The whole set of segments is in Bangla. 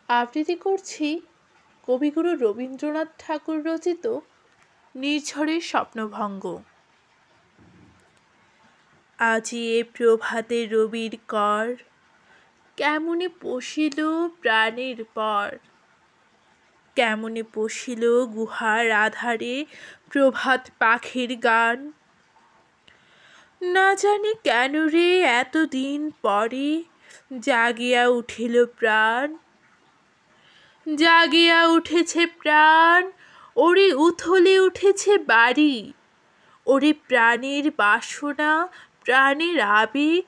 আবৃত্তি করছি কবিগুরু রবীন্দ্রনাথ ঠাকুর রচিত নির্ঝরের স্বপ্নভঙ্গ। আজি এ প্রভাতে রবির কর, কেমনে পশিল প্রাণের পর। কেমনে পশিল গুহার আধারে প্রভাত পাখির গান। না জানি কেন রে এতদিন পরে জাগিয়া উঠিল প্রাণ। জাগিয়া উঠেছে প্রাণ, ওরে উথলে উঠেছে বাড়ি। ওরে প্রাণের বাসনা, প্রাণের আবেগ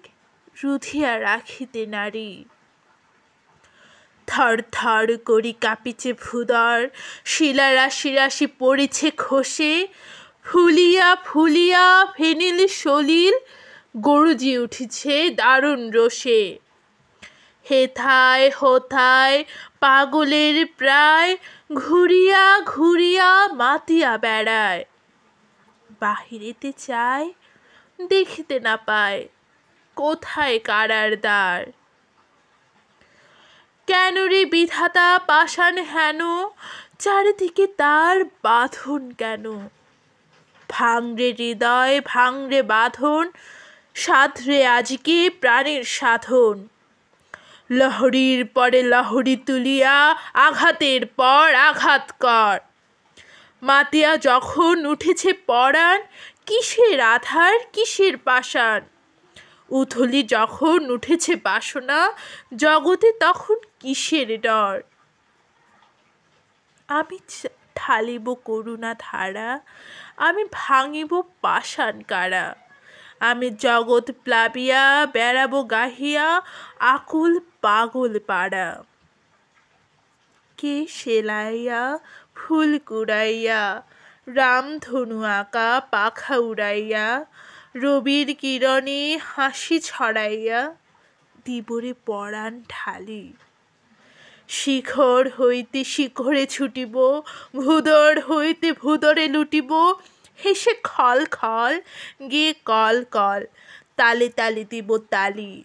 রুধিয়া রাখিতে নারী। থর থর করি কাঁপিছে ভূদর, শিলা রাশি রাশি পড়েছে খসে। ফুলিয়া ফুলিয়া ফেনিল সলিল গরজি উঠেছে দারুণ রোষে। হেথায় হোথায় পাগলের প্রায় ঘুরিয়া ঘুরিয়া মাতিয়া বেড়ায়। বাহিরেতে চায় দেখিতে না পায়, কোথায় কারার দ্বার। কেন রে বিধাতা পাষাণ হেন, চারিদিকে তার বাঁধন কেন। ভাঙরে হৃদয় ভাঙরে বাঁধন, সাধরে আজকে প্রাণের সাধন। লহরীর পরে লহরী তুলিয়া আঘাতের পর আঘাত কর। মাতিয়া যখন উঠেছে পরাণ, কিসের আধার কিসের পাষাণ। উথলি যখন উঠেছে বাসনা, জগতে তখন কিসের ডর। আমি ঢালিব করুণা ধারা, আমি ভাঙিব পাষাণ কারা। আমি জগৎ প্লাবিয়া বেড়াবো গাহিয়া আকুল পাগল পাড়া। কে সেলাইয়া ফুল কুড়াইয়া, রামধনু আঁকা পাখা উড়াইয়া, রবির কিরণে হাসি ছড়াইয়া দিবরে পরাণ ঢালি। শিখর হইতে শিখরে ছুটিব, ভূদর হইতে ভূদরে লুটিব। হেসে খল খল গিয়ে কল কল, তালে তালে দিব তালি।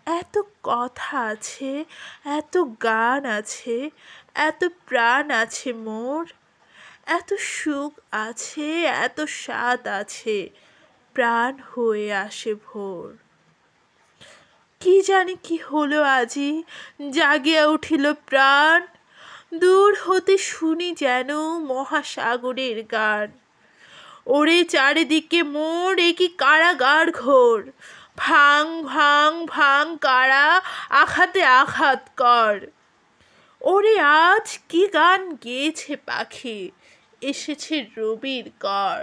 এত কথা আছে, এত গান আছে, এত প্রাণ আছে মোর। এত সুখ আছে, এত স্বাদ আছে, প্রাণ হয়ে আসে ভোর। কি জানি কি হলো আজি, জাগিয়া উঠিল প্রাণ। দূর হতে শুনি যেন মহাসাগরের গান। ওরে চারিদিকে মোর এ কি কারাগার ঘোর। ভাঙ ভাঙ ভাঙ কারা, আঘাতে আঘাত কর। ওরে আজ কি গান গেয়েছে পাখি, এসেছে রবির কর।